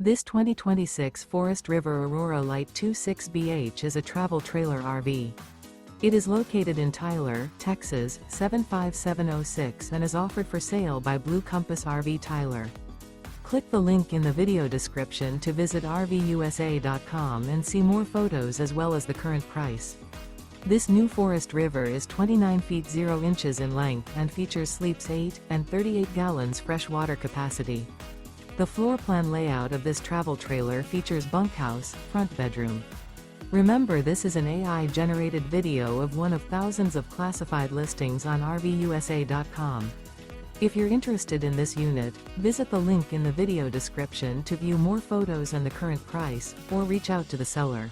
This 2026 Forest River Aurora Light 26BH is a travel trailer RV. It is located in Tyler, Texas, 75706 and is offered for sale by Blue Compass RV Tyler. Click the link in the video description to visit RVUSA.com and see more photos as well as the current price. This new Forest River is 29 feet 0 inches in length and features sleeps 8 and 38 gallons fresh water capacity. The floor plan layout of this travel trailer features bunkhouse, front bedroom. Remember, this is an AI-generated video of one of thousands of classified listings on RVUSA.com. If you're interested in this unit, visit the link in the video description to view more photos and the current price, or reach out to the seller.